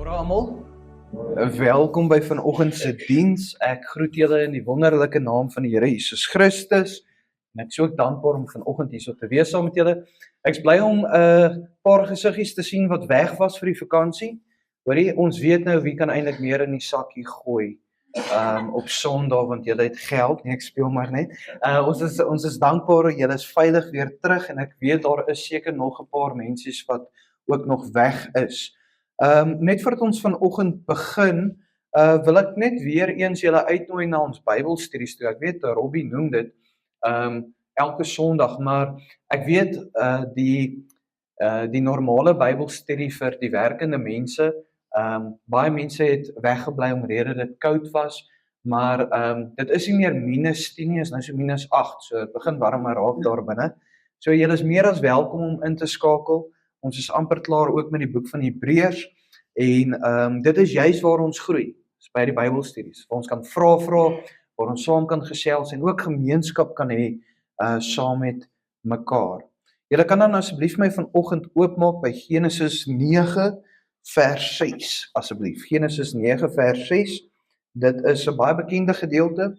Môre almal, welkom by vanoggend se diens. Ek groet julle in die wonderlike naam van die Here Jesus Christus. En ek is ook dankbaar om vanoggend hierso te wees saam met julle. Ek's bly om 'n paar gesiggies te sien wat weg was vir die vakansie. Hoorie, ons weet nou wie kan eintlik meer in die sakkie gooi op Sondag want julle het geld. Nee, ek speel maar net. Ons is dankbaar dat julle is veilig weer terug en ek weet daar is seker nog 'n paar mense wat ook nog weg is. Net voordat ons vanoggend begin, wil ek net weer eens julle uitnooi na ons Bybelstudies toe. Ek weet Robbie noem dit elke Sondag, maar ek weet die normale Bybelstudie vir die werkende mense, baie mense het weggebly omrede dit koud was, maar dit is nie meer -10 nie, is nou so -8, so dit begin warmer raak daar binne. So julle is meer as welkom om in te skakel. Ons is amper klaar ook met die boek van Hebreërs en dit is juis waar ons groei, is by die Bybelstudies, waar ons kan vra, waar ons saam kan gesels en ook gemeenskap kan hê saam met mekaar. Julle kan dan asseblief my vanoggend oopmaak by Genesis 9 vers 6, asseblief. Genesis 9 vers 6, dit is 'n baie bekende gedeelte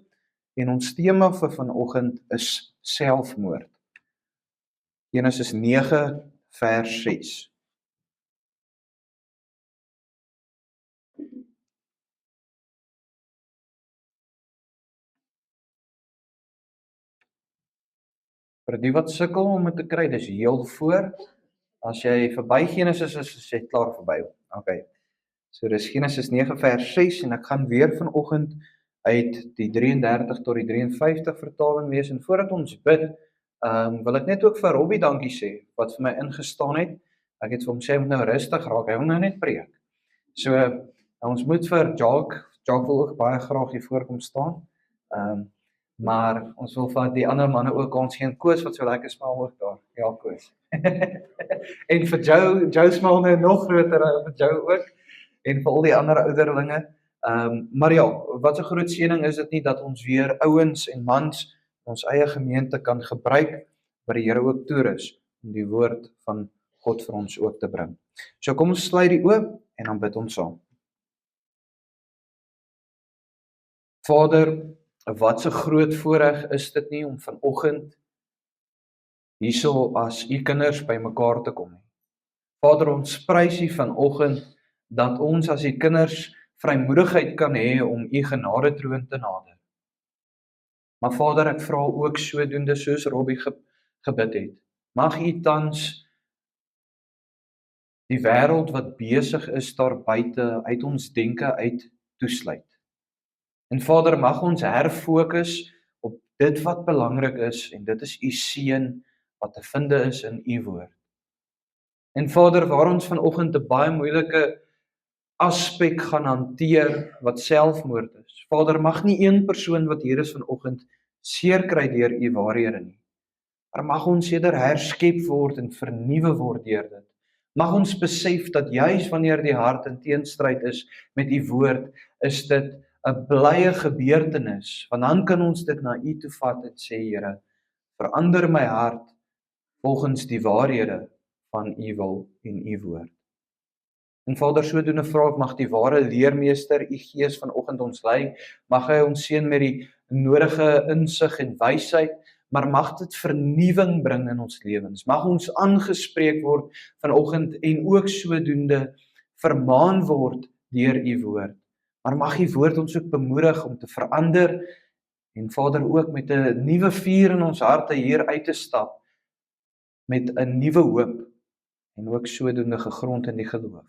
en ons tema vir vanoggend is selfmoord. Genesis 9 vers 6. Vir die wat sukkel om dit te kry, dis heel voor. As jy verby Genesis is jy klaar verby. Okay. So dis Genesis 9 vers 6 en ek gaan weer vanoggend uit die 33 tot die 53 vertaling lees en voordat ons bid, wil ek net ook vir Robbie dankie sê wat vir my ingestaan het. Ek het vir hom sê om nou rustig raak. Hy wil nou net preek. So ons moet vir Jacques wil ook baie graag hier voorkom staan. Maar ons wil vir die ander manne ook ons geen Koos wat so lekker smaal ook daar. Ja, Koos. En vir Joe smaal nou nog groter vir Joe ook en vir al die ander ouderlinge. Maar ja, wat 'n groot seëning is dit nie dat ons weer ouens en mans ons eie gemeente kan gebruik wat die Here ook toerus om die woord van God vir ons ook te bring. So kom ons sluit die oë en dan bid ons saam. Vader, wat 'n groot voorreg is dit nie om vanoggend hierso as u kinders by mekaar te kom nie. Vader, ons prys u vanoggend dat ons as u kinders vrymoedigheid kan hê om u genadetroon te nader. Maar Vader, ek vra ook sodoende soos Robbie gebid het. Mag u tans die wêreld wat besig is daar buite uit ons denke uit toesluit. En Vader, mag ons herfokus op dit wat belangrik is en dit is u seën wat te vind is in u woord. En Vader, waar ons vanoggend 'n baie moeilike aspek gaan hanteer wat selfmoord is. Vader, mag nie een persoon wat hier is vanoggend seer kry deur u waarhede nie. Maar mag ons eerder herskep word en vernuwe word deur dit. Mag ons besef dat juis wanneer die hart in teenstryd is met u woord, is dit 'n blye gebeurtenis, want dan kan ons dit na u toe vat en sê, Here, verander my hart volgens die waarhede van u wil en u woord. En Vader, sodoende vra ek, mag die ware leermeester, u Gees vanoggend ons lei, mag hy ons seën met die nodige insig en wysheid, maar mag dit vernuwing bring in ons lewens. Mag ons aangespreek word vanoggend en ook sodoende vermaan word deur u woord. Maar mag u woord ons ook bemoedig om te verander en Vader ook met 'n nuwe vuur in ons harte hier uit te stap met 'n nuwe hoop en ook sodoende gegrond in die geloof.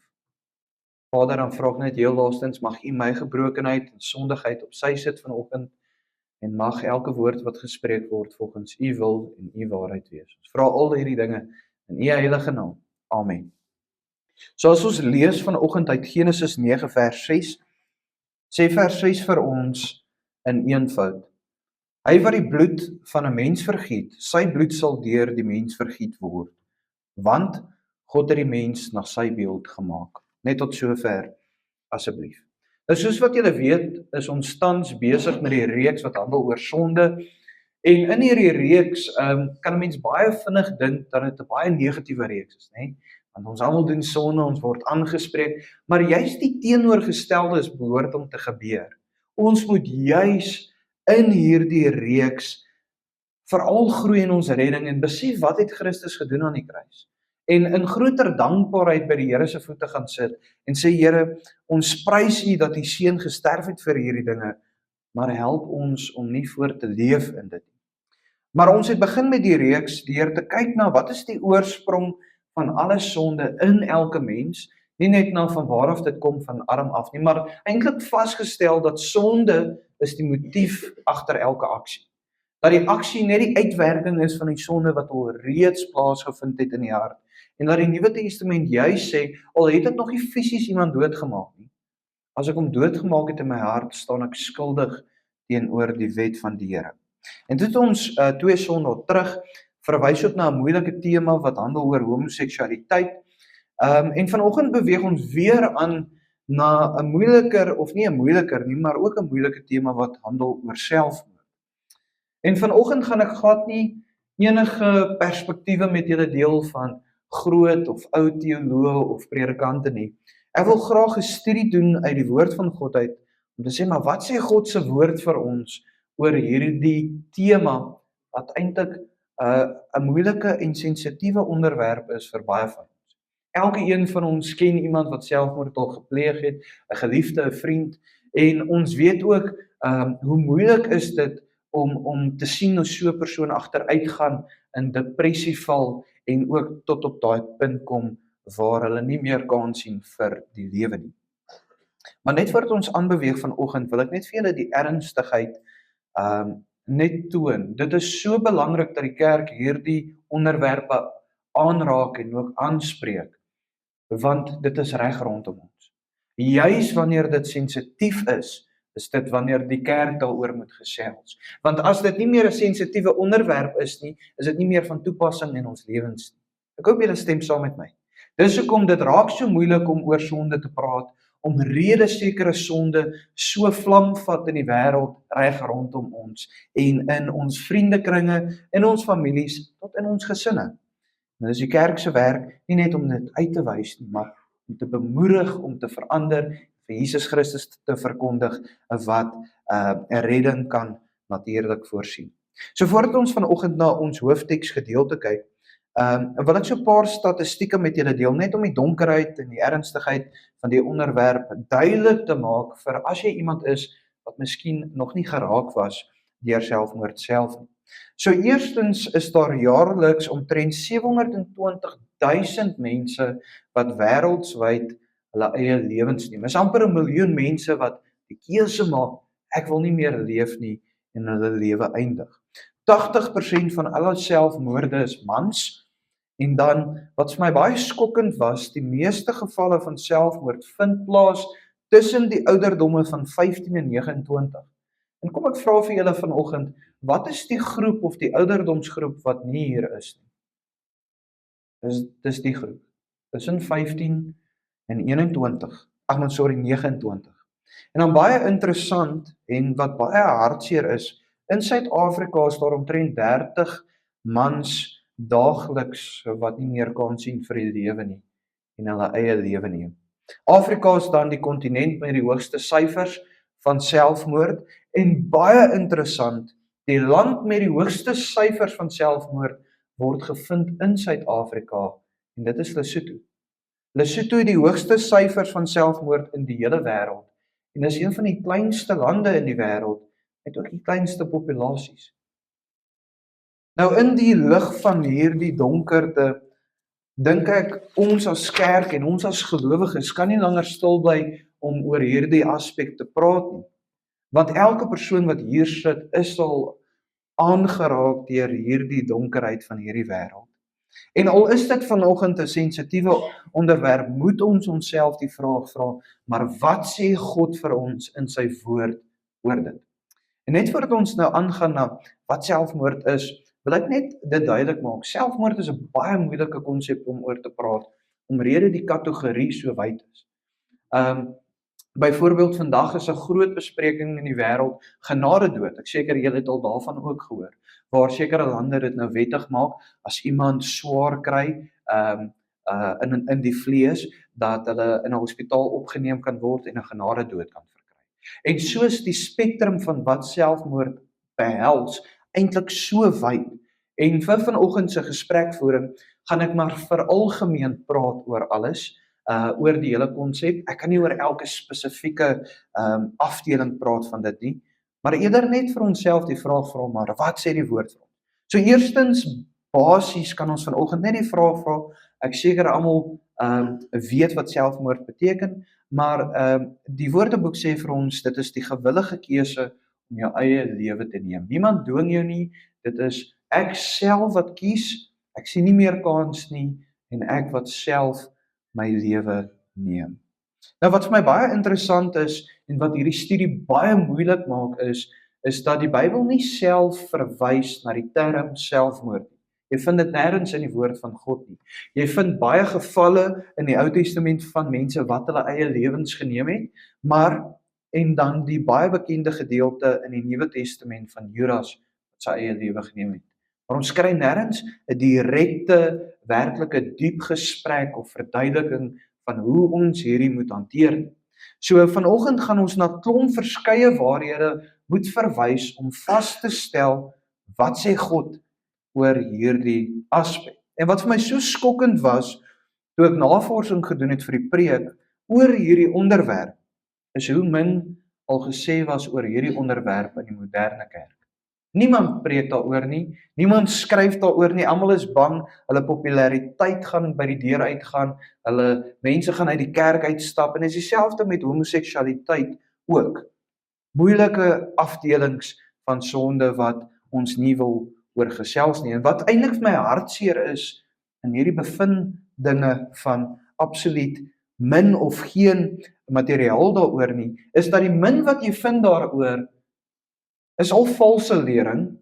Vader, dan vra ek net heel laastens, mag u my gebrokenheid en sondigheid op sy sit vanoggend en mag elke woord wat gespreek word volgens u wil en u waarheid wees. Ons vra al hierdie dinge in u heilige naam. Amen. So as ons lees vanoggend uit Genesis 9 vers 6, sê vers 6 vir ons in eenvoud: Hy wat die bloed van 'n mens vergiet, sy bloed sal deur die mens vergiet word, want God het die mens na sy beeld gemaak. Net tot sover asseblief. Nou soos wat julle weet, is ons tans besig met die reeks wat handel oor sonde. En in hierdie reeks kan 'n mens baie vinnig dink dat dit 'n baie negatiewe reeks is, nê? Want ons almal doen sonde, ons word aangespreek, maar juist die teenoorgestelde is behoort om te gebeur. Ons moet juis in hierdie reeks veral groei in ons redding en besef wat het Christus gedoen aan die kruis. En in groter dankbaarheid by die Here se voete gaan sit en sê Here, ons prys U dat U seun gesterf het vir hierdie dinge, maar help ons om nie voort te leef in dit nie. Maar ons het begin met die reeks deur te kyk na wat is die oorsprong van alle sonde in elke mens, nie net na van waar af dit kom van Adam af nie, maar eintlik vasgestel dat sonde is die motief agter elke aksie. Dat die aksie net die uitwerking is van die sonde wat al reeds plaasgevind het in die hart. En dat die Nuwe Testament juis sê, al het ek nog nie fisies iemand doodgemaak nie, as ek hom doodgemaak het in my hart, staan ek skuldig teenoor die wet van die Here. En dit het ons 2 Sondae terug verwys ook na 'n moeilike tema wat handel oor homoseksualiteit. En vanoggend beweeg ons weer aan na 'n moeiliker, of nie 'n moeiliker nie, maar ook 'n moeilike tema wat handel oor selfmoord. En vanoggend gaan ek glad nie enige perspektiewe met julle deel van groot of ou teoloë of predikante nie. Ek wil graag 'n studie doen uit die woord van God uit om te sê, maar wat sê God se woord vir ons oor hierdie tema wat eintlik 'n moeilike en sensitiewe onderwerp is vir baie van ons. Elke een van ons ken iemand wat selfmoord al gepleeg het, 'n geliefde, 'n vriend, en ons weet ook hoe moeilik is dit om te sien hoe so 'n persoon agteruit gaan, in depressie val en ook tot op daai punt kom waar hulle nie meer kans sien vir die lewe nie. Maar net voordat ons aanbeweeg vanoggend, wil ek net vir julle die ernstigheid net toon. Dit is so belangrik dat die kerk hierdie onderwerpe aanraak en ook aanspreek, want dit is reg rondom ons. Juis wanneer dit sensitief is dit wanneer die kerk daaroor moet gesels. Want as dit nie meer 'n sensitiewe onderwerp is nie, is dit nie meer van toepassing in ons lewens nie. Ek hoop julle stem saam met my. Dis hoekom dit raak so moeilik om oor sonde te praat, omrede sekere sonde so vlam vat in die wêreld reg rondom ons en in ons vriendekringe, in ons families, tot in ons gesinne. En dis die kerk se werk, nie net om dit uit te wys nie, maar om te bemoedig, om te verander, vir Jesus Christus te verkondig, wat 'n redding kan natuurlik voorsien. So voordat ons vanoggend na ons hoofteks gedeelte kyk, wil ek so 'n paar statistieke met julle deel, net om die donkerheid en die ernstigheid van die onderwerp duidelik te maak vir as jy iemand is wat miskien nog nie geraak was deur selfmoord self nie. So eerstens is daar jaarliks omtrent 720,000 mense wat wêreldwyd hulle eie lewens neem. Is amper 1 miljoen mense wat die keuse maak, ek wil nie meer leef nie, en hulle lewe eindig. 80% van alle selfmoorde is mans, en dan, wat vir my baie skokkend was, die meeste gevalle van selfmoord vind plaas tussen die ouderdomme van 15 en 29. En kom ek vra vir julle vanoggend, wat is die groep of die ouderdomsgroep wat nie hier is nie? Dis die groep, tussen 15 en 29, 29. En dan baie interessant, en wat baie hartseer is, in Suid-Afrika is daar omtrent 30 mans daagliks wat nie meer kan sien vir die lewe nie, en hulle eie lewe neem. Afrika is dan die kontinent met die hoogste syfers van selfmoord, en baie interessant, die land met die hoogste syfers van selfmoord word gevind in Suid-Afrika, en dit is Lesotho. Lesotho het die hoogste syfers van selfmoord in die hele wêreld, en is een van die kleinste lande in die wêreld, met ook die kleinste populasies. Nou in die lig van hierdie donkerte, dink ek ons as kerk en ons as gelowiges kan nie langer stil bly om oor hierdie aspek te praat nie. Want elke persoon wat hier sit, is al aangeraak deur hierdie donkerheid van hierdie wêreld. En al is dit vanoggend 'n sensitiewe onderwerp, moet ons onsself die vraag vra, maar wat sê God vir ons in sy woord oor dit? En net voordat ons nou aangaan na wat selfmoord is, wil ek net dit duidelik maak. Selfmoord is 'n baie moeilike konsep om oor te praat, omrede die kategorie so wyd is. Byvoorbeeld vandag is 'n groot bespreking in die wêreld genadedood. Ek seker julle het al daarvan ook gehoor, waar sekere lande dit nou wettig maak as iemand swaar kry, in die vlees, dat hulle in 'n hospitaal opgeneem kan word en 'n genadedood kan verkry. En soos die spektrum van wat selfmoord behels, eintlik so wyd. En vir vanoggend se gesprekvoering gaan ek maar veralgemeen praat oor alles, oor die hele konsep. Ek kan nie oor elke spesifieke afdeling praat van dit nie, maar eerder net vir onsself die vraag vra, maar wat sê die woord vir ons? So eerstens, basies kan ons vanoggend net die vraag vra. Ek seker almal weet wat selfmoord beteken, maar die Woordeboek sê vir ons, dit is die gewillige keuse om jou eie lewe te neem. Niemand dwing jou nie, dit is ek self wat kies, ek sien nie meer kans nie, en ek wat self my lewe neem. Nou wat vir my baie interessant is, en wat hierdie studie baie moeilik maak is dat die Bybel nie self verwys na die term selfmoord nie. Jy vind dit nêrens in die woord van God nie. Jy vind baie gevalle in die Ou Testament van mense wat hulle eie lewens geneem het, en dan die baie bekende gedeelte in die Nuwe Testament van Judas wat sy eie lewe geneem het. Maar ons kry nêrens 'n direkte, werklike diep gesprek of verduideliking van hoe ons hierdie moet hanteer. So vanoggend gaan ons na klomp verskeie waarhede moet verwys om vas te stel wat sê God oor hierdie aspek. En wat vir my so skokkend was, toe ek navorsing gedoen het vir die preek oor hierdie onderwerp, is hoe min al gesê was oor hierdie onderwerp in die moderne kerk. Niemand preek daaroor nie, niemand skryf daaroor nie, almal is bang, hulle populariteit gaan by die deur uitgaan, mense gaan uit die kerk uitstap, en is dieselfde met homoseksualiteit ook. Moeilike afdelings van sonde wat ons nie wil oor gesels nie. En wat eintlik vir my hartseer is, in hierdie bevindinge van absoluut min of geen materiaal daaroor nie, is dat die min wat jy vind daaroor, is al valse lering,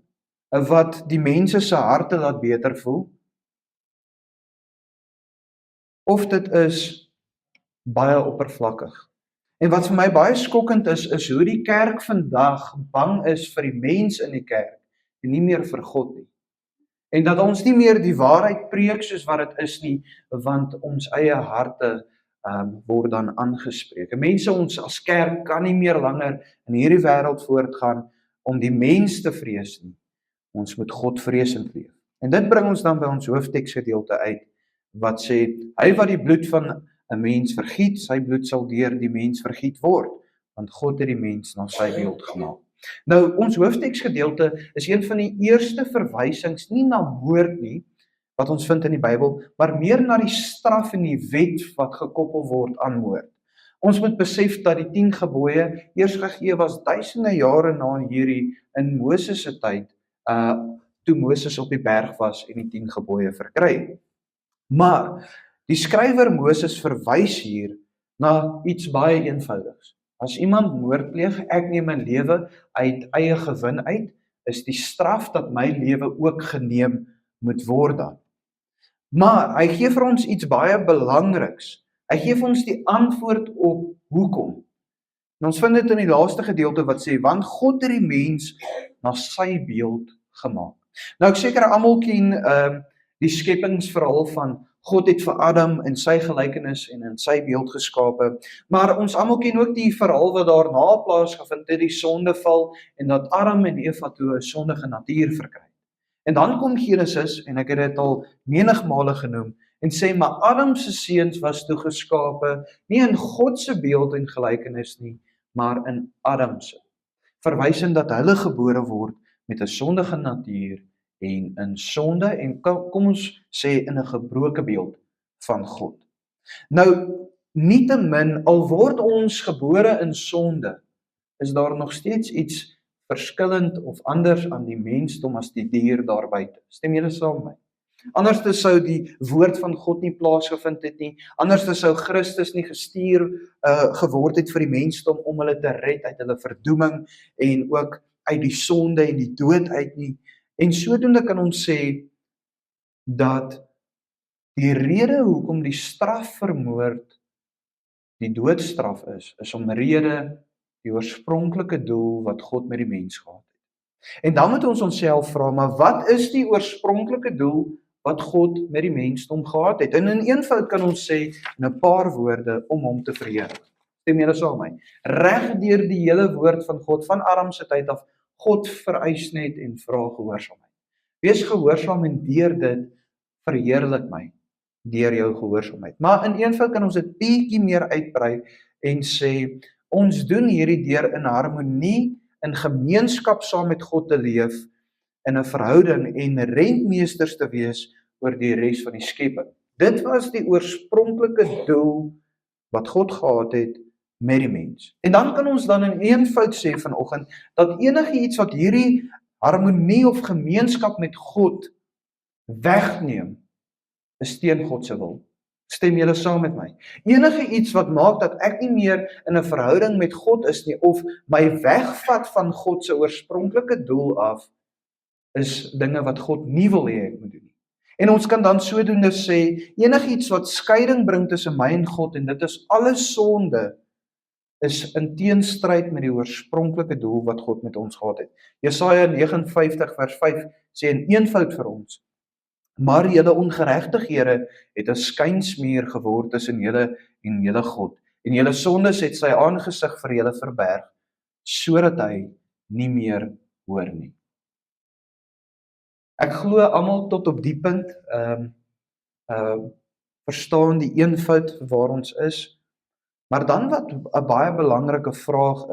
wat die mense se harte laat beter voel, of dit is baie oppervlakkig. En wat vir my baie skokkend is hoe die kerk vandag bang is vir die mens in die kerk, en nie meer vir God nie. En dat ons nie meer die waarheid preek soos wat dit is nie, want ons eie harte word dan aangespreek. En mense, ons as kerk kan nie meer langer in hierdie wêreld voortgaan om die mens te vrees nie. Ons moet God vreesend leef. En dit bring ons dan by ons hoofteksgedeelte uit, wat sê, hy wat die bloed van 'n mens vergiet, sy bloed sal deur die mens vergiet word, want God het die mens na sy beeld gemaak. Nou, ons hoofteksgedeelte is een van die eerste verwysings, nie na moord nie, wat ons vind in die Bybel, maar meer na die straf en die wet wat gekoppel word aan moord. Ons moet besef dat die 10 gebooie eers gegee was duisende jare na hierdie in Moses se tyd, toe Moses op die berg was en die 10 gebooie verkry het. Maar die skrywer Moses verwys hier na iets baie eenvoudigs. As iemand moord pleeg, ek neem my lewe uit eie gewin uit, is die straf dat my lewe ook geneem moet word dan. Maar hy gee vir ons iets baie belangriks. Hy gee vir ons die antwoord op hoekom. En ons vind dit in die laaste gedeelte wat sê, want God het die mens na sy beeld gemaak. Nou ek seker almal ken die skepingsverhaal van God het vir Adam in sy gelykenis en in sy beeld geskape, maar ons almal ken ook die verhaal wat daarna plaasgevind het, die sondeval, en dat Adam en Eva toe 'n sondige natuur verkry. En dan kom Genesis, en ek het dit al menigmale genoem, en sê, maar Adam se seuns was toe geskape, nie in God se beeld en gelykenis nie, maar in Adam se. Verwysend dat hulle gebore word met 'n sondige natuur, en in sonde, en kom ons sê in 'n gebroke beeld van God. Nou, nietemin, al word ons gebore in sonde, is daar nog steeds iets verskillend of anders aan die mensdom as die dier daar buite. Stem julle saam met my? Anders sou die woord van God nie plaasgevind het nie, anders sou Christus nie gestuur geword het vir die mensdom om hulle te red uit hulle verdoeming en ook uit die sonde en die dood uit nie. En sodoende kan ons sê dat die rede hoekom die straf vir moord die doodstraf is omrede die oorspronklike doel wat God met die mens gehad het. En dan moet ons onsself vra, maar wat is die oorspronklike doel wat God met die mensdom gehad het. En in eenvoud kan ons sê, in 'n paar woorde, om hom te verheerlik. Stem julle saam met my? Reg deur die hele woord van God, van Adam se tyd af, God vereis net en vra gehoorsaamheid. Wees gehoorsaam en deur dit verheerlik my, deur jou gehoorsaamheid. Maar in eenvoud kan ons dit bietjie meer uitbrei en sê, ons doen hierdie deur in harmonie, in gemeenskap saam met God te leef, in 'n verhouding en rentmeesters te wees oor die res van die skepping. Dit was die oorspronklike doel wat God gehad het met die mens. En dan kan ons dan in eenvoud sê vanoggend dat enigiets wat hierdie harmonie of gemeenskap met God wegneem, is teen God se wil. Stem julle saam met my? Enige iets wat maak dat ek nie meer in 'n verhouding met God is nie, of my wegvat van God se oorspronklike doel af, is dinge wat God nie wil hê ek moet doen nie. En ons kan dan sodoende sê, enigiets wat skeiding bring tussen my en God, en dit is alles sonde, is in teenstryd met die oorspronklike doel wat God met ons gehad het. Jesaja 59 vers 5 sê in eenvoud vir ons, maar julle ongeregtighede het 'n skynsmuur geword tussen julle en julle God, en julle sondes het sy aangesig vir julle verberg, sodat hy nie meer hoor nie. Ek glo almal tot op die punt verstaan die eenvoud waar ons is, maar dan wat 'n baie belangrike vraag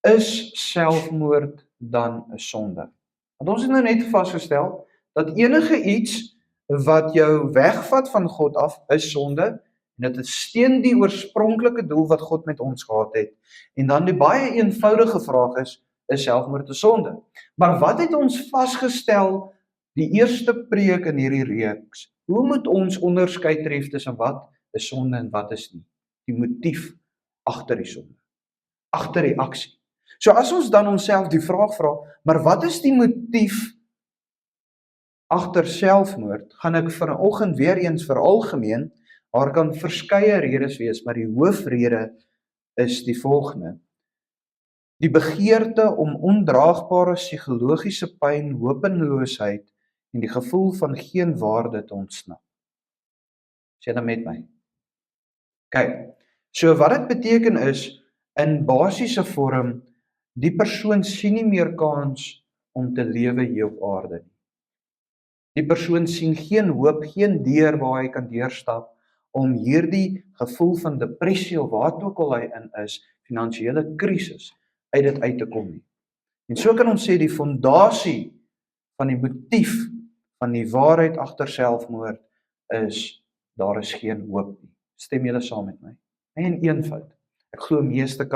is selfmoord dan 'n sonde? Want ons het nou net vasgestel dat enige iets wat jou wegvat van God af is sonde, en dit is teen die oorspronklike doel wat God met ons gehad het. En dan die baie eenvoudige vraag is selfmoord 'n sonde? Maar wat het ons vasgestel die eerste preek in hierdie reeks? Hoe moet ons onderskei tref tussen wat is sonde en wat is nie? Die motief agter die sonde, agter die aksie. So as ons dan onsself die vraag vra, maar wat is die motief agter selfmoord, gaan ek vanoggend weer eens veralgemeen, daar kan verskeie redes wees, maar die hoofrede is die volgende: die begeerte om ondraagbare psigologiese pyn, hopeloosheid en die gevoel van geen waarde te ontsnap. Is jy dan met my? Kyk, so wat dit beteken is, in basiese vorm, die persoon sien nie meer kans om te lewe hier op aarde nie. Die persoon sien geen hoop, geen deur waar hy kan deurstap om hierdie gevoel van depressie of wat ook al hy in is, finansiële krisis, uit dit uit te kom nie. En so kan ons sê die fondasie van die motief van die waarheid agter selfmoord is, daar is geen hoop nie. Stem julle saam met my? En eenvoud. Ek glo meeste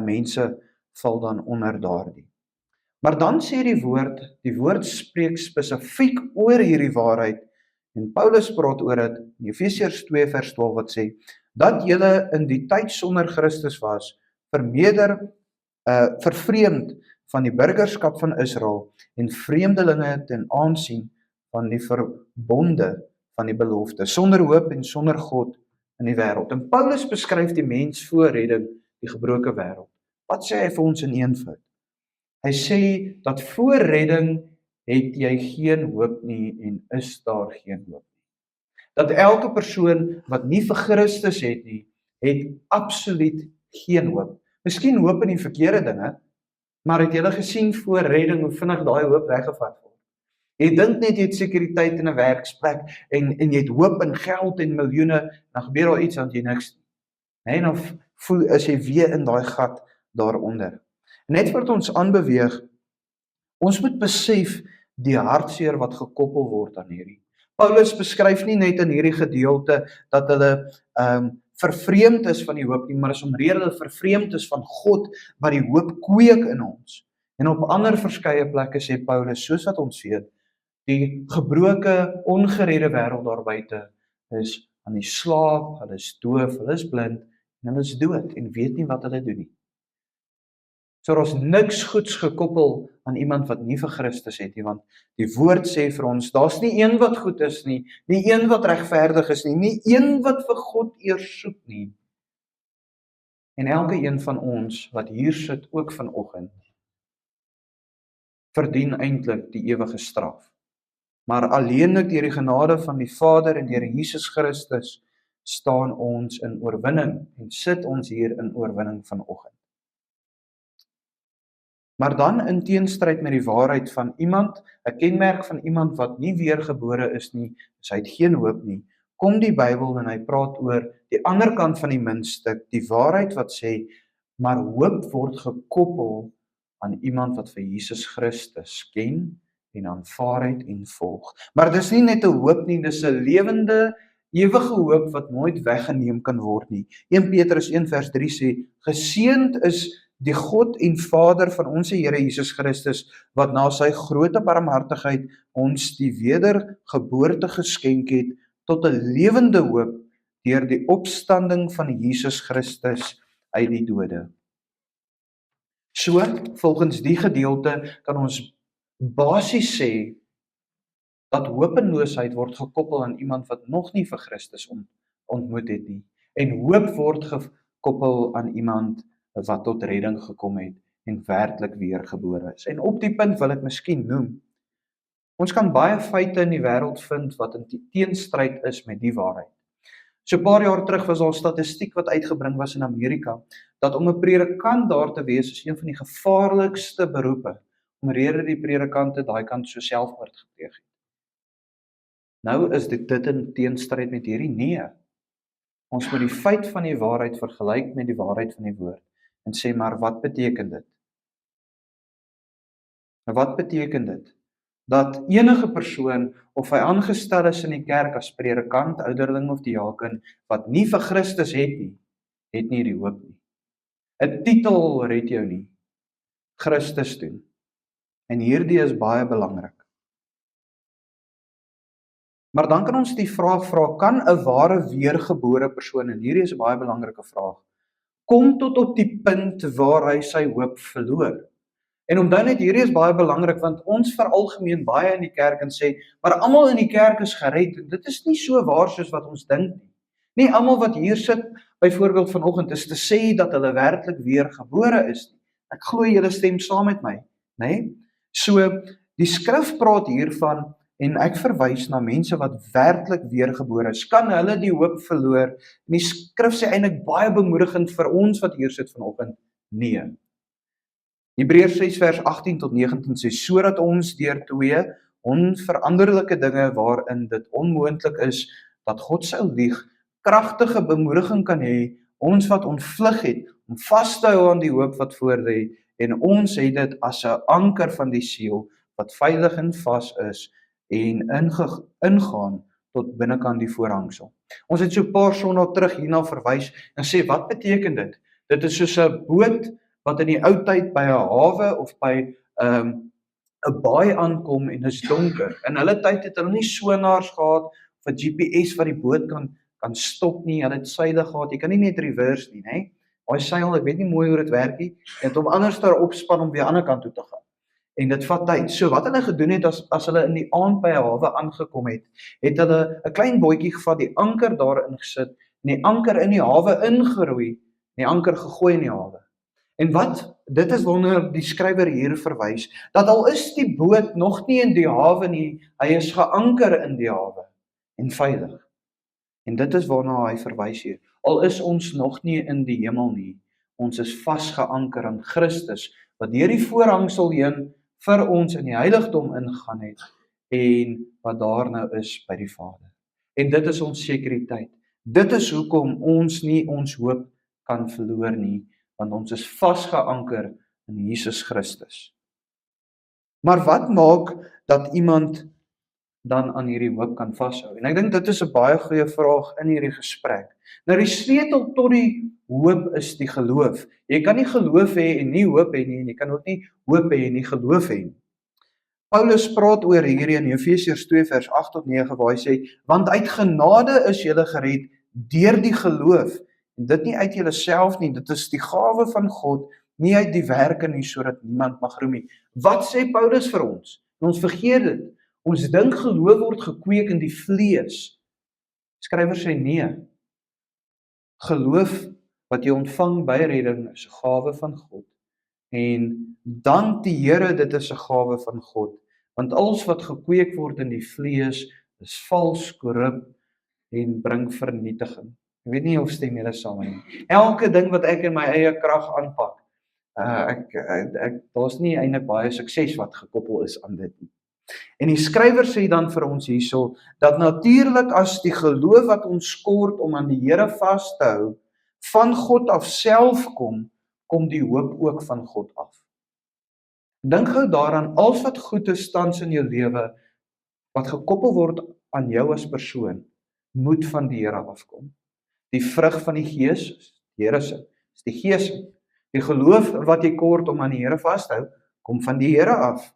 mense val dan onder daardie. Maar dan sê die woord spreek spesifiek oor hierdie waarheid, en Paulus praat oor dit in Efesiërs 2 vers 12 wat sê, dat julle in die tyd sonder Christus was, vervreemd van die burgerskap van Israel en vreemdelinge ten aansien van die verbonde van die belofte, sonder hoop en sonder God in die wêreld. En Paulus beskryf die mens voor redding, die gebroke wêreld. Wat sê hy vir ons in eenvoud? Hy sê dat voor redding het jy geen hoop nie en is daar geen hoop nie. Dat elke persoon wat nie vir Christus het nie, het absoluut geen hoop. Miskien hoop in die verkeerde dinge, maar het julle gesien voor redding hoe vinnig daai hoop weggevat word? Jy dink net jy het sekuriteit in 'n werksplek en jy het hoop in geld en miljoene, dan gebeur daar iets want jy niks nie. En dan voel as jy weer in daai gat daaronder. Net wat ons aanbeweeg, ons moet besef die hartseer wat gekoppel word aan hierdie. Paulus beskryf nie net in hierdie gedeelte dat hulle vervreemd is van die hoop nie, maar is omrede hulle vervreemd is van God wat die hoop kweek in ons. En op ander verskeie plekke sê Paulus, soos wat ons weet, die gebroke, ongeredde wêreld daar buite is aan die slaap, hulle is doof, hulle is blind en hulle is dood en weet nie wat hulle doen nie. So daar is niks goeds gekoppel aan iemand wat nie vir Christus het nie, want die woord sê vir ons, daar's nie een wat goed is nie, nie een wat regverdig is nie, nie een wat vir God eers soek nie. En elke een van ons wat hier sit, ook vanoggend, verdien eintlik die ewige straf. maar alleenlik deur die genade van die Vader en deur Jesus Christus staan ons in oorwinning en sit ons hier in oorwinning vanoggend. Maar dan in teenstryd met die waarheid van iemand, 'n kenmerk van iemand wat nie weergebore is nie, is hy het geen hoop nie, kom die Bybel en hy praat oor die ander kant van die muntstuk, die waarheid wat sê, maar hoop word gekoppel aan iemand wat vir Jesus Christus ken en aanvaar het en volg. Maar dis nie net 'n hoop nie, dis 'n lewende, ewige hoop wat nooit weggeneem kan word nie. 1 Petrus 1 vers 3 sê, geseënd is die God en Vader van ons Here Jesus Christus, wat na sy groote barmhartigheid ons die wedergeboorte geskenk het tot 'n lewende hoop deur die opstanding van Jesus Christus uit die dode. So, volgens die gedeelte kan ons basies sê dat hopeloosheid word gekoppel aan iemand wat nog nie vir Christus ontmoet het nie, en hoop word gekoppel aan iemand wat tot redding gekom het en werklik weergebore is. En op die punt wil ek miskien noem, ons kan baie feite in die wêreld vind wat in teenstryd is met die waarheid. So 'n paar jaar terug was daar 'n statistiek wat uitgebring was in Amerika, dat om 'n predikant daar te wees is een van die gevaarlikste beroepe, omrede die predikante daai kant so selfmoord gepleeg het. Nou is dit in teenstryd met hierdie? Nee. Ons moet die feit van die waarheid vergelyk met die waarheid van die woord en sê, maar wat beteken dit? Wat beteken dit? Dat enige persoon, of hy aangestel is in die kerk as predikant, ouderling of diaken, wat nie vir Christus het nie die hoop nie. 'n Titel red jou nie. Christus doen. En hierdie is baie belangrik. Maar dan kan ons die vraag vra, kan 'n ware weergebore persoon, en hierdie is 'n baie belangrike vraag, kom tot op die punt waar hy sy hoop verloor? En onthou net, hierdie is baie belangrik, want ons veralgemeen baie in die kerk en sê, maar almal in die kerk is gered, en dit is nie so waar soos wat ons dink nie. Nie almal wat hier sit, byvoorbeeld vanoggend, is te sê dat hulle werklik weergebore is nie. Ek glo julle stem saam met my, né? So, die skrif praat hiervan, en ek verwys na mense wat werklik weergebore is. Kan hulle die hoop verloor? En die skrif sê eintlik baie bemoedigend vir ons wat hier sit vanoggend, nee. Hebreërs 6 vers 18 tot 19 sê, sodat ons deur twee onveranderlike dinge waarin dit onmoontlik is dat God sou lieg, kragtige bemoediging kan hê, ons wat ontvlug het om vas te hou aan die hoop wat voor lê, en ons het dit as 'n anker van die siel wat veilig en vas is en ingaan tot binnekant die voorhangsel. Ons het so 'n paar sondae terug hierna verwys en sê, wat beteken dit? Dit is soos 'n boot wat in die ou tyd by 'n hawe of by 'n baai aankom en is donker. In hulle tyd het hulle nie sonars gehad of 'n GPS wat die boot kan stop nie. Hulle het seile gehad. Jy kan nie net reverse nie, né? Daai seil, ek weet nie mooi hoe dit werk nie. Jy het hom anders daar opspan om weer aan die ander kant toe te gaan. En dit vat tyd. So wat hulle gedoen het as hulle in die aand by 'n hawe aangekom het, het hulle 'n klein bootjie gevat, die anker daarin gesit en die anker in die hawe ingeroei, die anker gegooi in die hawe. En dit is waarna die skrywer hier verwys, dat al is die boot nog nie in die hawe nie, hy is geanker in die hawe en veilig. En dit is waarna hy verwys hier. Al is ons nog nie in die hemel nie, ons is vasgeanker aan Christus, wat deur die voorhangsel heen vir ons in die heiligdom ingaan het, en wat daar nou is by die Vader. En dit is ons sekuriteit. Dit is hoekom ons nie ons hoop kan verloor nie, want ons is vasgeanker in Jesus Christus. Maar wat maak dat iemand dan aan hierdie hoop kan vashou? En ek dink dit is 'n baie goeie vraag in hierdie gesprek. Nou die sleutel tot die hoop is die geloof. Jy kan nie geloof hê en nie hoop hê nie, en jy kan ook nie hoop hê en nie geloof hê nie. Paulus praat oor hierdie in Efesiërs 2 vers 8 tot 9 waar hy sê, want uit genade is julle gered deur die geloof, en dit nie uit julleself nie, dit is die gawe van God, nie uit die werke nie, sodat niemand mag roem nie. Wat sê Paulus vir ons? En ons vergeet dit. Ons dink geloof word gekweek in die vlees. Skrywer sê nee. Geloof wat jy ontvang by redding is 'n gawe van God. En dank die Here, dit is 'n gawe van God Want alles wat gekweek word in die vlees is vals, korrup en bring vernietiging. Ek weet nie of stem julle saam nie. Elke ding wat ek in my eie krag aanpak, daar's nie eintlik baie sukses wat gekoppel is aan dit nie. En die skrywer sê dan vir ons hierso, dat natuurlik as die geloof wat ons kort om aan die Here vas te hou, van God af self kom die hoop ook van God af. Dink gou daaraan, alles wat goed is tans in jou lewe, wat gekoppel word aan jou as persoon, moet van die Here afkom. Die vrug van die Gees, die Here se, is die Gees. Die geloof wat jy kort om aan die Here vas te hou, kom van die Here af.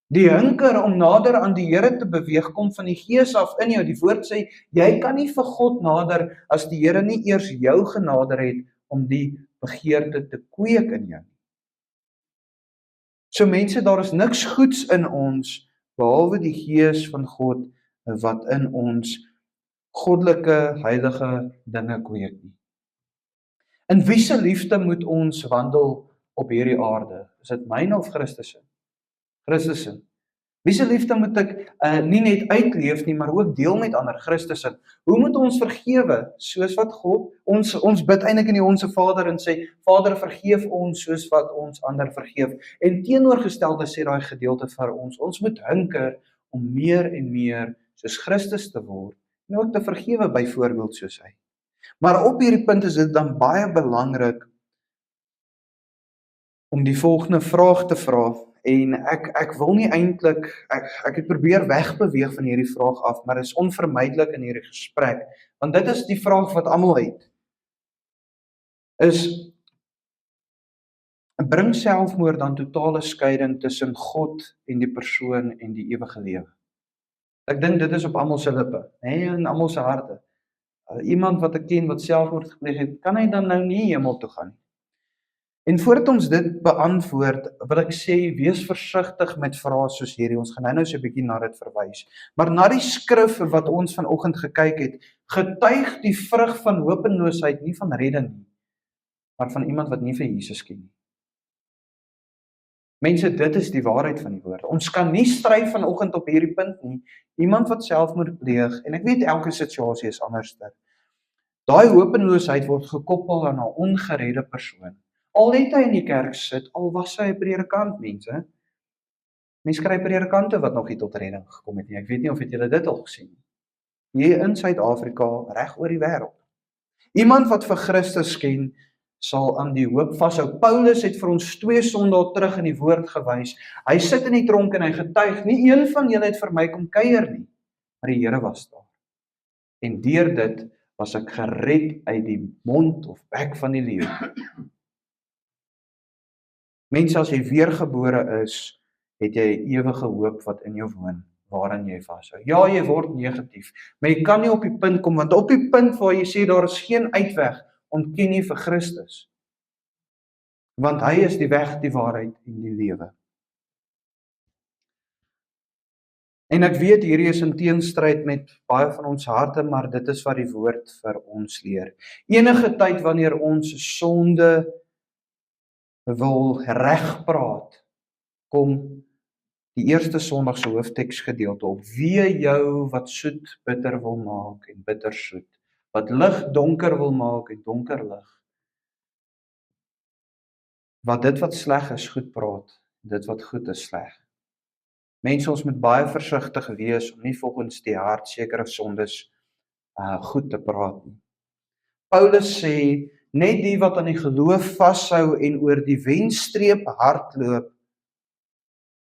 Die hunker om nader aan die Here te beweeg, kom van die Gees af in jou. Die woord sê, jy kan nie vir God nader, as die Here nie eers jou genader het, om die begeerte te kweek in jou. So mense, daar is niks goeds in ons, behalwe die Gees van God, wat in ons goddelike, heilige dinge kweek nie. In wie se liefde moet ons wandel op hierdie aarde? Is dit myne of Christus se? Christus se. Wie se liefde moet ek nie net uitleef nie, maar ook deel met ander, Christus se. Hoe moet ons vergewe? Soos wat God, ons bid eintlik in die Onse Vader en sê, Vader vergeef ons soos wat ons ander vergeef. En teenoorgestelde sê daai gedeelte vir ons moet hunker om meer en meer soos Christus te word, en ook te vergewe byvoorbeeld soos hy. Maar op hierdie punt is dit dan baie belangrik om die volgende vraag te vra, en ek wil nie eintlik, ek het probeer wegbeweeg van hierdie vraag af, maar dit is onvermydelik in hierdie gesprek, want dit is die vraag wat almal het, is, bring selfmoord dan totale skeiding tussen God en die persoon en die ewige lewe? Ek dink dit is op almal se lippe, en almal se harte. Iemand wat ek ken wat selfmoord gepleeg het, kan hy dan nou nie hemel toe gaan nie? En voordat ons dit beantwoord, wil ek sê, wees versigtig met vrae soos hierdie. Ons gaan nou so 'n bietjie na dit verwys. Maar na die skrif wat ons vanoggend gekyk het, getuig die vrug van hopeloosheid nie van redding nie, maar van iemand wat nie vir Jesus ken nie. Mense, dit is die waarheid van die woord. Ons kan nie stry vanoggend op hierdie punt nie. Iemand wat selfmoord pleeg, en ek weet elke situasie is anderster. Daai hopeloosheid word gekoppel aan 'n ongeredde persoon. Al het hy in die kerk sit, al was hy 'n predikant, mense. Mense kry predikante wat nog nie tot redding gekom het nie. Ek weet nie of het julle dit al gesien nie. Hier in Suid-Afrika, reg oor die wêreld. Iemand wat vir Christus ken, sal aan die hoop vashou. Paulus het vir ons 2 Sondae terug in die woord gewys. Hy sit in die tronk en hy getuig, nie een van julle het vir my kom kuier nie, maar die Here was daar. En deur dit was ek gered uit die mond of bek van die leeu. Mense, as jy weergebore is, het jy 'n ewige hoop wat in jou woon, waarin jy vashou. Ja, jy word negatief, maar jy kan nie op die punt kom, want op die punt waar jy sê daar is geen uitweg, ontken jy vir Christus. Want hy is die weg, die waarheid en die lewe. En ek weet hierdie is in teenstryd met baie van ons harte, maar dit is wat die woord vir ons leer. Enige tyd wanneer ons sonde wil regpraat, kom die eerste Sondag se hoofteksgedeelte op. Wee jou wat soet bitter wil maak en bitter soet, wat lig donker wil maak en donker lig. Wat dit wat sleg is goed praat, dit wat goed is sleg. Mense, ons moet baie versigtig wees om nie volgens die hart sekere sondes goed te praat nie. Paulus sê, net die wat aan die geloof vashou en oor die wenstreep hardloop,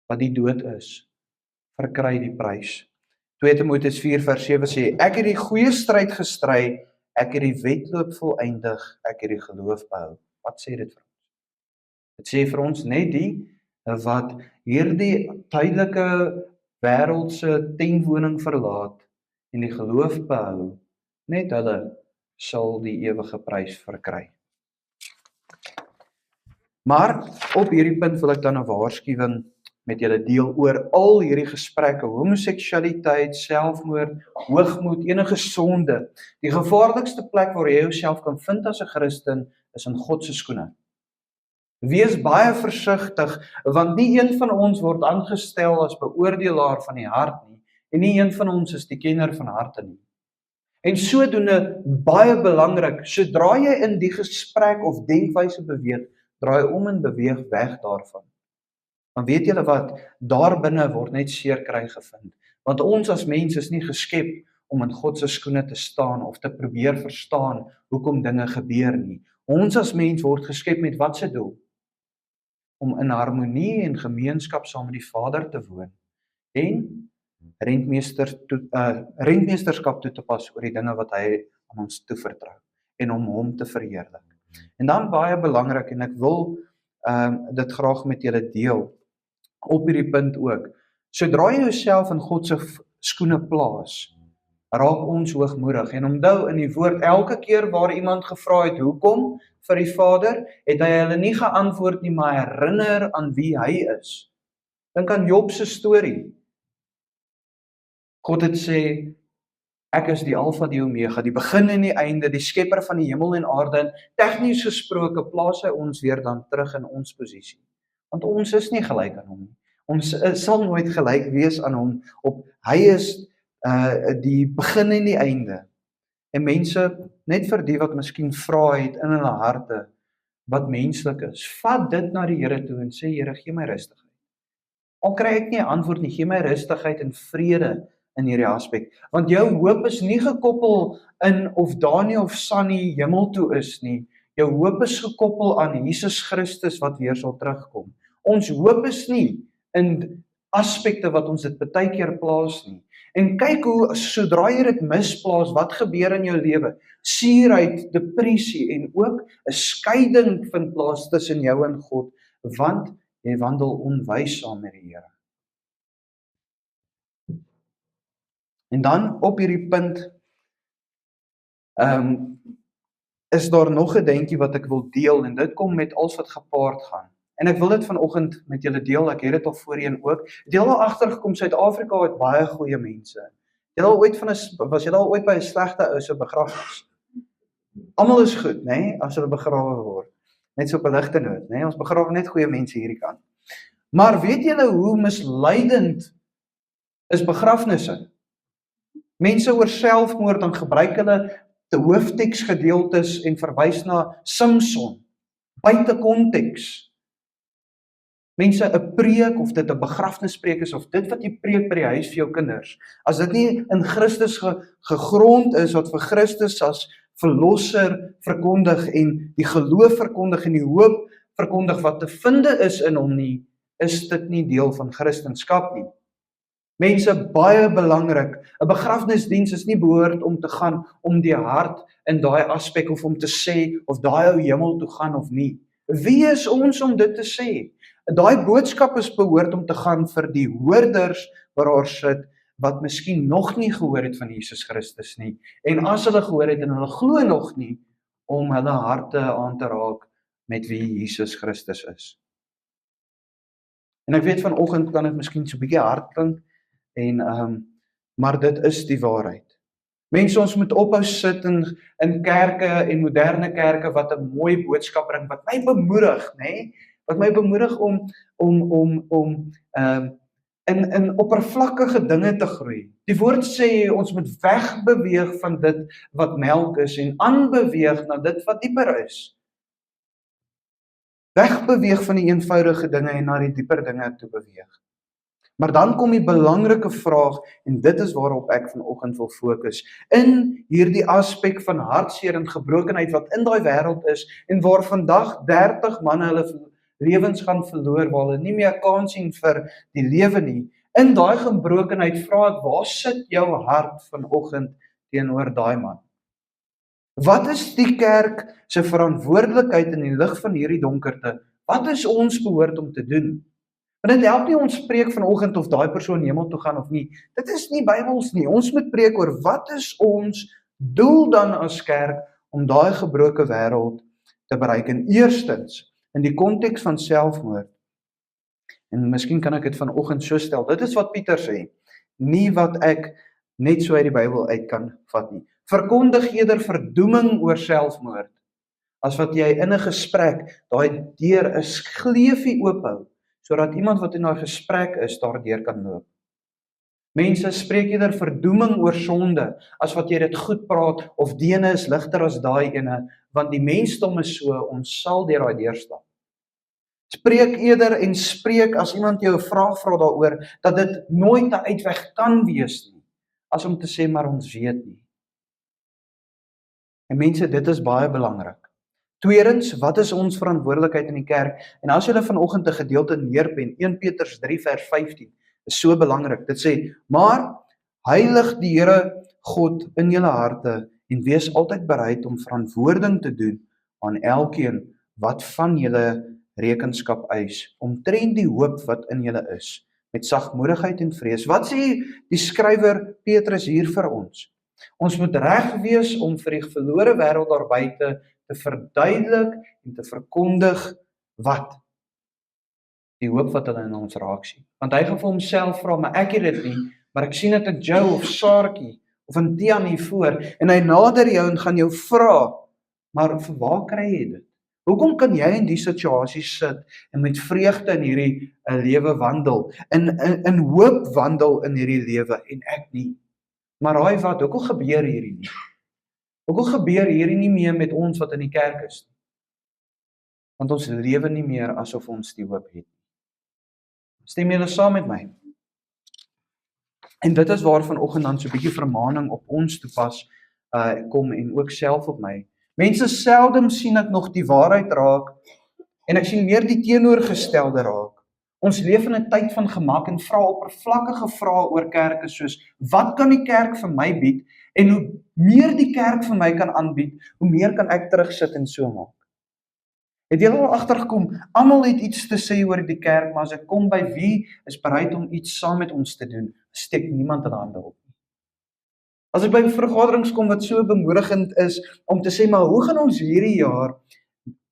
wat die dood is, verkry die prys. 2 Timoteus 4:7 sê, ek het die goeie stryd gestry, ek het die wedloop volëindig, ek het die geloof behou. Wat sê dit vir ons? Dit sê vir ons net die wat hierdie tydelike wêreldse tentwoning verlaat en die geloof behou, net hulle sal die ewige prys verkry. Maar op hierdie punt wil ek dan 'n waarskuwing met julle deel oor al hierdie gesprekke, homoseksualiteit, selfmoord, hoogmoed, enige sonde. Die gevaarlikste plek waar jy jouself kan vind as 'n Christen is in God se skoene. Wees baie versigtig, want nie een van ons word aangestel as beoordelaar van die hart nie, en nie een van ons is die kenner van harte nie. En sodoende baie belangrik, sodra jy in die gesprek of denkwyse beweeg, draai om en beweeg weg daarvan. Maar weet julle wat, daar binne word net seerkry gevind, want ons as mens is nie geskep om in God se skoene te staan of te probeer verstaan hoekom dinge gebeur nie. Ons as mens word geskep met wat se doel? Om in harmonie en gemeenskap saam met die Vader te woon en rentmeesterskap toe te pas oor die dinge wat hy aan ons toevertrou en om hom te verheerlik. En dan baie belangrik, en ek wil dit graag met julle deel op hierdie punt ook. Sodra jy jouself in God se skoene plaas, raak ons hoogmoedig. En onthou in die woord, elke keer waar iemand gevra het hoekom vir die Vader, het hy hulle nie geantwoord nie, maar herinner aan wie hy is. Dink aan Job se storie. God het sê, ek is die Alfa, die Omega, die begin en die einde, die skepper van die hemel en aarde, en tegnies gesproke plaas hy ons weer dan terug in ons posisie. Want ons is nie gelyk aan hom nie. Ons sal nooit gelyk wees aan hom, hy is die begin en die einde. En mense, net vir die wat miskien vra het in hulle harte, wat menslik is, vat dit na die Here toe en sê, Here, gee my rustigheid. Al kry ek nie 'n antwoord nie, gee my rustigheid en vrede in hierdie aspek. Want jou hoop is nie gekoppel in of Dani of Sunny hemel toe is nie. Jou hoop is gekoppel aan Jesus Christus wat weer sal terugkom. Ons hoop is nie in aspekte wat ons dit baie keer plaas nie. En kyk hoe, sodra jy dit misplaas, wat gebeur in jou lewe? Suurheid, depressie en ook 'n skeiding vind plaas tussen jou en God, want jy wandel onwys saam met die Here. En dan op hierdie punt is daar nog 'n dingetjie wat ek wil deel, en dit kom met alles wat gepaard gaan. En ek wil dit vanoggend met julle deel, ek het dit al voorheen ook. Het julle al agtergekom, Suid-Afrika het baie goeie mense. Was julle al ooit by 'n slegte ou se begrafnis? Almal is goed, nê, as hulle begrawe word. Net so op 'n ligte noot, nê, ons begrawe net goeie mense hierdie kant. Maar weet julle hoe misleidend is begrafnisse? Mense oor selfmoord, dan gebruik hulle die hoofteksgedeeltes en verwys na Samson, buite konteks. Mense, 'n preek, of dit 'n begrafnispreek is, of dit wat jy preek by die huis vir jou kinders, as dit nie in Christus gegrond is, wat vir Christus as verlosser verkondig en die geloof verkondig en die hoop verkondig wat te vinde is in hom nie, is dit nie deel van Christendom nie. Mense, baie belangrik, 'n begrafnisdiens is nie behoort om te gaan om die hart in daai aspek, of om te sê of daai ou hemel toe gaan of nie. Wie is ons om dit te sê? Daai boodskap is behoort om te gaan vir die hoorders waar daar sit, wat miskien nog nie gehoor het van Jesus Christus nie, en as hulle gehoor het en hulle glo nog nie, om hulle harte aan te raak met wie Jesus Christus is. En ek weet vanoggend kan dit miskien so 'n bietjie hard klink, maar dit is die waarheid. Mense, ons moet ophou sit in kerke en moderne kerke wat 'n mooi boodskap bring, wat my bemoedig, nê? Wat my bemoedig om in oppervlakkige dinge te groei. Die woord sê ons moet wegbeweeg van dit wat melk is en aanbeweeg na dit wat dieper is. Wegbeweeg van die eenvoudige dinge en na die dieper dinge toe beweeg. Maar dan kom die belangrike vraag, en dit is waarop ek vanoggend wil fokus, in hierdie aspek van hartseer en gebrokenheid wat in daai wêreld is, en waar vandag 30 manne hulle lewens gaan verloor, waar hulle nie meer kans sien vir die lewe nie. In daai gebrokenheid vra ek, waar sit jou hart vanoggend teenoor daai man? Wat is die kerk se verantwoordelikheid in die lig van hierdie donkerte? Wat is ons behoort om te doen? Want dit help nie ons preek vanoggend of daai persoon hemel toe gaan of nie. Dit is nie Bybels nie. Ons moet preek oor wat is ons doel dan as kerk om daai gebroke wêreld te bereik. En eerstens, in die konteks van selfmoord, en miskien kan ek dit vanoggend so stel, dit is wat Pieter sê, nie wat ek net so uit die Bybel uit kan vat nie. Verkondig eerder verdoeming oor selfmoord, as wat jy in 'n gesprek daai deur 'n gleufie oophou, sodat iemand wat in daai gesprek is, daardeur kan loop. Mense spreek eerder verdoeming oor sonde, as wat jy dit goed praat, of die ene is ligter as daai ene, want die mensdom is so, ons sal deur daai deur stap. Spreek eerder en spreek as iemand jou 'n vraag vra daaroor, dat dit nooit 'n uitweg kan wees nie, as om te sê maar ons weet nie. En mense, dit is baie belangrik. Tweedens, wat is ons verantwoordelikheid in die kerk? En as julle vanoggend 'n gedeelte neerpen, 1 Petrus 3 vers 15, is so belangrik. Dit sê, maar heilig die Here God in julle harte en wees altyd bereid om verantwoording te doen aan elkeen wat van julle rekenskap eis, omtrent die hoop wat in julle is, met sagmoedigheid en vrees. Wat sê die skrywer Petrus hier vir ons? Ons moet reg wees om vir die verlore wêreld daar buite te verduidelik en te verkondig wat? Die hoop wat hulle in ons raak sien. Want hy gaan vir homself vra, maar ek het dit nie, maar ek sien dit in Joe of Saartjie of in Tian hier voor, en hy nader jou en gaan jou vra, maar vir waar kry jy dit? Hoekom kan jy in die situasie sit en met vreugde in hierdie lewe wandel, in hoop wandel in hierdie lewe en ek nie? Maar raai wat, hoekom gebeur hierdie nie? Hoekom gebeur hierdie nie meer met ons wat in die kerk is? Want ons lewe nie meer asof ons die hoop het. Stem julle saam met my? En dit is waar vanoggend dan so 'n bietjie vermaaning op ons toepas kom en ook self op my. Mense, seldom sien ek nog die waarheid raak en ek sien meer die teenoorgestelde raak. Ons leef in 'n tyd van gemak en vra oppervlakkige vrae oor kerke soos, wat kan die kerk vir my bied? En hoe meer die kerk vir my kan aanbied, hoe meer kan ek terugsit en so maak. Het julle al agtergekom, almal het iets te sê oor die kerk, maar as ek kom by wie is bereid om iets saam met ons te doen, steek niemand hulle hande op. As ek by vergaderings kom wat so bemoedigend is om te sê, maar hoe gaan ons hierdie jaar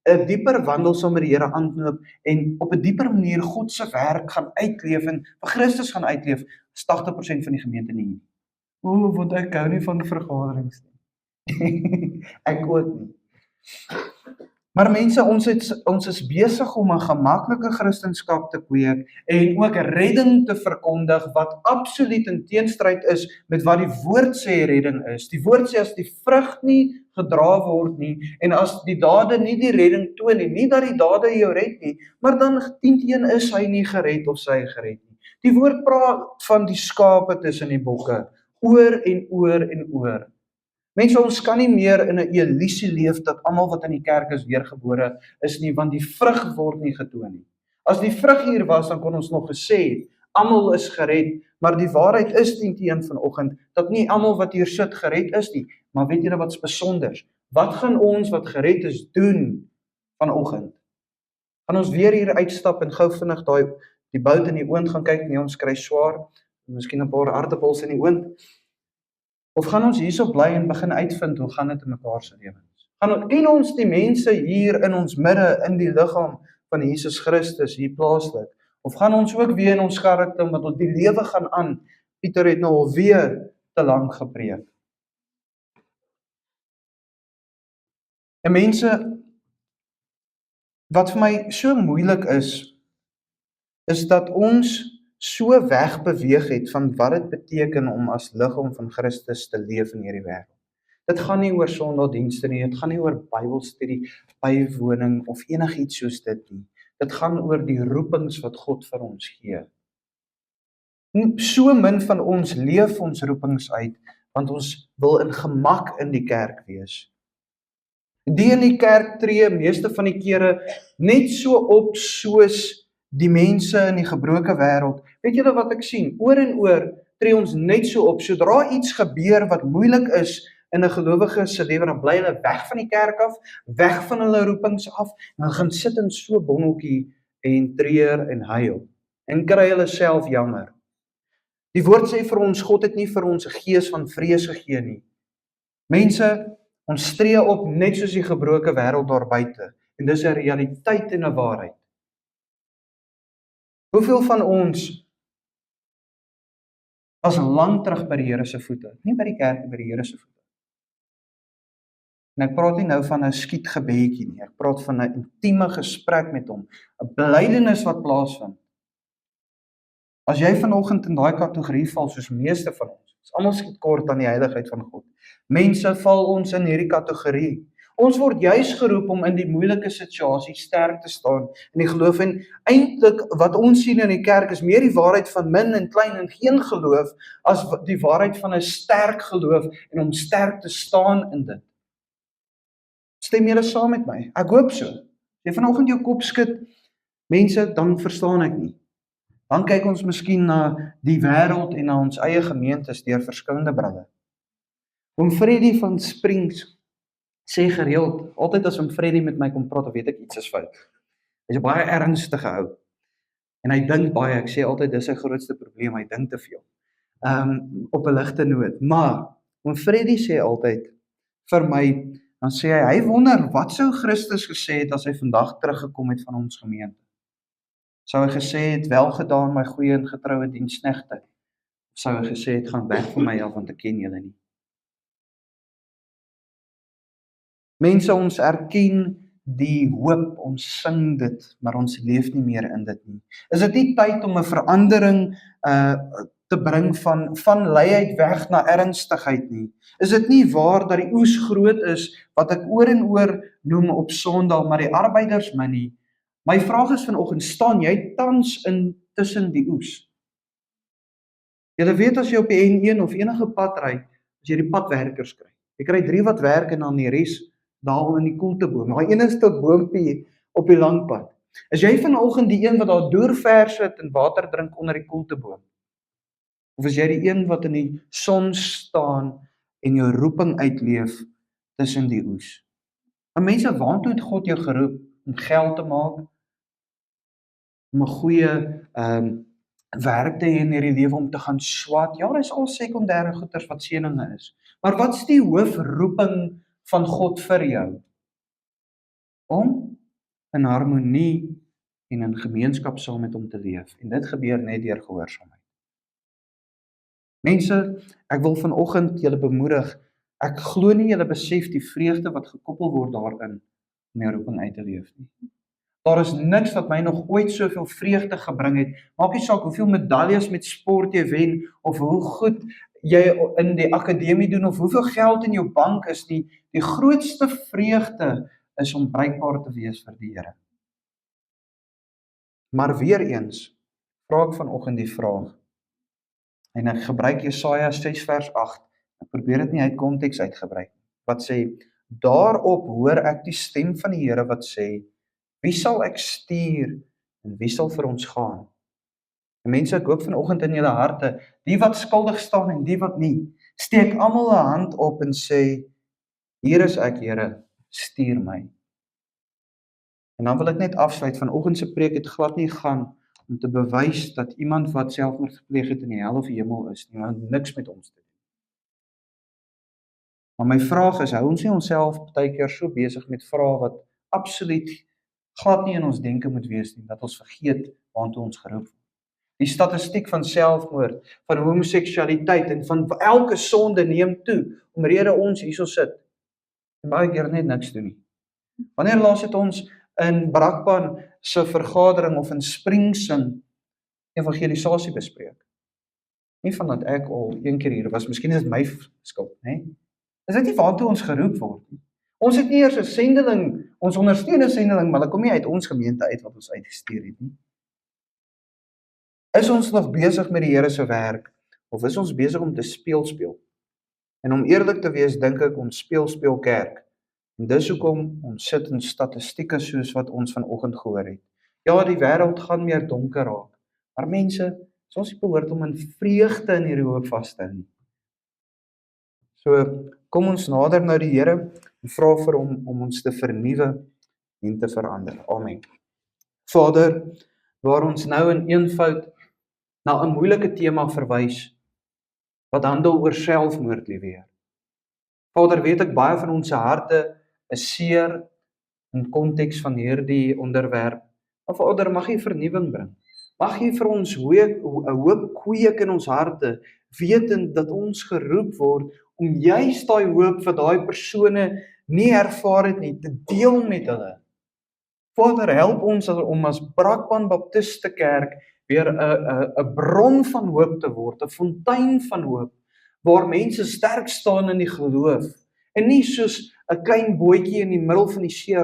'n dieper wandel saam met die Here aanknoop en op 'n dieper manier God se werk gaan uitleef en vir Christus gaan uitleef, is 80% van die gemeente nie. Want ek hou nie van vergaderings nie. Ek ook nie. Maar mense, ons is besig om 'n gemaklike Christendom te kweek en ook redding te verkondig wat absoluut in teenstryd is met wat die woord sê redding is. Die woord sê as die vrug nie gedra word nie en as die dade nie die redding toon nie dat die dade jou red nie, maar dan 10-1 is hy nie gered of sy gered nie. Die woord praat van die skape tussen die bokke, oor en oor en oor. Mense, ons kan nie meer in 'n illusie leef dat almal wat in die kerk is weergebore is nie, want die vrug word nie getoon nie. As die vrug hier was, dan kon ons nog gesê het, almal is gered, maar die waarheid is 10-1 vanoggend, dat nie almal wat hier sit gered is nie, maar weet julle wat's besonders? Wat gaan ons wat gered is doen vanoggend? Gaan ons weer hier uitstap en gou vinnig die bout in die oond gaan kyk, nee, ons kry swaar, miskien 'n paar aardappels in die oond, of gaan ons hierso bly en begin uitvind hoe gaan dit in mekaar se lewens? Ken ons die mense hier in ons midde in die liggaam van Jesus Christus hier plaaslik? Of gaan ons ook weer in ons karakter met ons die lewe gaan aan? Pieter het nou alweer te lank gepreek. En mense, wat vir my so moeilik is dat ons so wegbeweeg het van wat dit beteken om as liggaam van Christus te leef in hierdie wêreld. Dit gaan nie oor Sondagdienste nie, dit gaan nie oor Bybelstudie, bywoning of enigiets soos dit nie. Dit gaan oor die roepings wat God vir ons gee. So min van ons leef ons roepings uit, want ons wil in gemak in die kerk wees. Die in die kerk tree meeste van die kere net so op soos die mense in die gebroke wêreld. Weet julle wat ek sien? Oor en oor tree ons net so op. Sodra iets gebeur wat moeilik is in 'n gelowige se lewe, dan bly hulle weg van die kerk af, weg van hulle roepings af, en dan gaan sit in so 'n bonneltjie en treur en huil en kry hulle self jammer. Die woord sê vir ons, God het nie vir ons 'n gees van vrees gegee nie. Mense, ons stree op net soos die gebroke wêreld daar buite, en dis 'n realiteit en 'n waarheid. Hoeveel van ons was lank terug by die Here se voete, nie by die kerk, by die Here se voete. En ek praat nie nou van 'n skietgebedjie nie, ek praat van 'n intieme gesprek met hom, 'n belydenis wat plaasvind. As jy vanoggend in daai kategorie val soos meeste van ons almal skiet kort aan die heiligheid van God. Mense val ons in hierdie kategorie. Ons word juis geroep om in die moeilike situasie sterk te staan in die geloof en eintlik wat ons sien in die kerk is meer die waarheid van min en klein en geen geloof as die waarheid van 'n sterk geloof en om sterk te staan in dit. Stem julle saam met my? Ek hoop so. As jy vanoggend jou kop skud, mense, dan verstaan ek nie. Dan kyk ons miskien na die wêreld en na ons eie gemeentes deur verskillende brille. Oom Freddie van Springs sê gereeld, altyd as oom Freddie met my kom praat, dan weet ek iets is fout. Hy's 'n baie ernstige ou. En hy dink baie, ek sê altyd dis sy grootste probleem, hy dink te veel. Op 'n ligte noot. Maar oom Freddie sê altyd vir my, dan sê hy wonder wat sou Christus gesê het as hy vandag teruggekom het van ons gemeente. Sou hy gesê het, wel gedaan my goeie en getroue diensknegte? Of sou hy gesê het, gaan weg van my af want ek ken julle nie? Mense, ons erken die hoop, ons sing dit, maar ons leef nie meer in dit nie. Is dit nie tyd om 'n verandering te bring van luiheid weg na ernstigheid nie? Is dit nie waar dat die oes groot is, wat ek oor en oor noem op Sondag, maar die arbeiders min nie? My vraag is vanoggend, staan jy tans in tussen die oes? Jy weet as jy op die N1 of enige pad ry, as jy die padwerkers kry. Jy kry 3 wat werk en dan die res daar in die koelteboom. Daai enigste boompie op die lang pad. Is jy vanoggend die een wat daar deur sit en water drink onder die koelteboom? Of is jy die een wat in die son staan en jou roeping uitleef tussen die oes? Maar mense, waartoe het God jou geroep? Om geld te maak? Om 'n goeie werk te hê in hierdie lewe, om te gaan swat? Ja, dis al sekondêre goeders wat seëninge is. Maar wat's die hoofroeping van God vir jou? Om in harmonie en in gemeenskap saam met hom te leef. En dit gebeur net deur gehoorsaamheid. Mense, ek wil vanoggend julle bemoedig. Ek glo nie julle besef die vreugde wat gekoppel word daarin om jou roeping uit te leef nie. Daar is niks wat my nog ooit soveel vreugde gebring het. Maak nie saak hoeveel medaljes met sport jy wen of hoe goed jy in die akademie doen of hoeveel geld in jou bank is nie. Die grootste vreugde is om bruikbaar te wees vir die Here. Maar weer eens, vra ek vanoggend die vraag. En ek gebruik Jesaja 6 vers 8. Ek probeer dit nie uit konteks uitgebruik. Wat sê, daarop hoor ek die stem van die Here wat sê, wie sal ek stuur en wie sal vir ons gaan? En mense, ek hoop vanoggend in julle harte, die wat skuldig staan en die wat nie, steek almal 'n hand op en sê, hier is ek, Here, stuur my. En dan wil ek net afsluit, vanoggend se preek het glad nie gaan om te bewys dat iemand wat selfmoord gepleeg het in die hel of die hemel is nie, want niks met ons te doen. Maar my vraag is, hou ons nie onsself baie keer so besig met vrae wat absoluut glad nie in ons denke moet wees nie, dat ons vergeet waartoe ons geroep word. Die statistiek van selfmoord, van homoseksualiteit en van elke sonde neem toe, omrede ons hierso sit en baie keer net niks doen nie. Wanneer laas het ons in Brakpan se vergadering of in Springsing evangelisasie bespreek? Nie van dat ek al een keer hier was, miskien is dit my skuld, né? Is dit nie waartoe ons geroep word nie? Ons het nie eers 'n sendeling, ons ondersteun 'n sendeling, maar hulle kom nie uit ons gemeente uit wat ons uitgestuur het nie. Is ons nog besig met die Here se werk of is ons besig om te speel? En om eerlik te wees, dink ek ons speel kerk. En dis hoekom ons sit in statistieke soos wat ons vanoggend gehoor het. Ja, die wêreld gaan meer donker raak. Maar mense, ons behoort om in vreugde in hierdie hoop vas te hou nie. So, kom ons nader na die Here en vra vir hom om ons te vernuwe en te verander. Amen. Vader, waar ons nou in eenvoud na 'n moeilike tema verwys, wat handel oor selfmoord, liewe Heer. Vader, weet ek baie van ons harte is seer in konteks van hierdie onderwerp. Maar Vader, mag U vernuwing bring. Mag U vir ons 'n hoop kweek in ons harte, wetend dat ons geroep word om juis daai hoop vir daai persone nie ervaar het nie, te deel met hulle. Vader, help ons om as Brakpan Baptiste Kerk weer 'n bron van hoop te word, 'n fontein van hoop, waar mense sterk staan in die geloof, en nie soos 'n klein bootjie in die middel van die see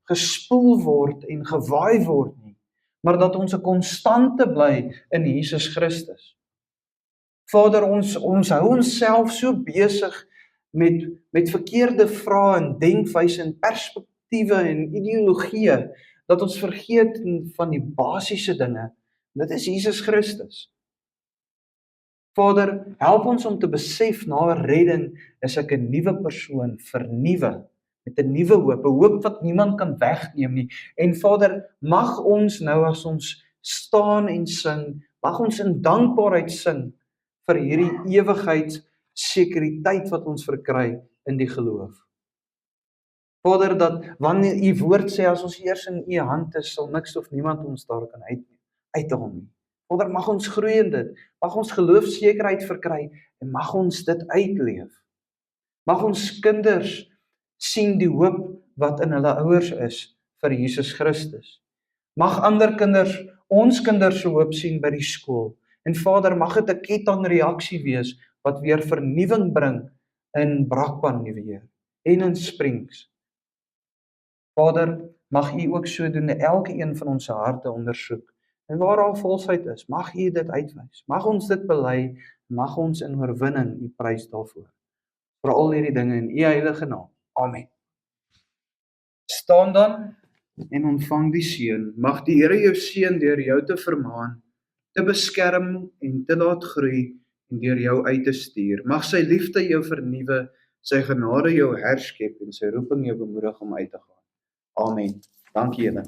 gespoel word en gewaai word nie, maar dat ons 'n konstante bly in Jesus Christus. Vader, ons hou onsself so besig met verkeerde vrae en denkwyse en perspektiewe en ideologieë, dat ons vergeet van die basiese dinge. Dit is Jesus Christus. Vader, help ons om te besef na redding is ek 'n nuwe persoon, vernuwe, met 'n nuwe hoop, 'n hoop wat niemand kan wegneem nie. En Vader, mag ons nou as ons staan en sing, mag ons in dankbaarheid sing vir hierdie ewigheidssekuriteit wat ons verkry in die geloof. Vader, dat wanneer u woord sê, as ons eers in u hand is, sal niks of niemand ons daar kan uithaal nie. Vader, mag ons groei in dit, mag ons geloofsekerheid verkry, en mag ons dit uitleef. Mag ons kinders sien die hoop wat in hulle ouers is vir Jesus Christus. Mag ander kinders, ons kinders se hoop sien by die skool. En Vader, mag dit 'n kettingreaksie wees, wat weer vernuwing bring in Brakpan weer, en in Springs. Vader, mag u ook so doen, elke een van ons harte ondersoek. En waar daar valsheid is, mag u dit uitwys. Mag ons dit bely, mag ons in oorwinning u prys daarvoor. Vir al hierdie dinge in u heilige naam. Amen. Staan dan en ontvang die seën. Mag die Here jou seën deur jou te vermaan, te beskerm en te laat groei, en deur jou uit te stuur. Mag sy liefde jou vernuwe, sy genade jou herskep, en sy roeping jou bemoedig om uit te gaan. Amen. Dankie julle.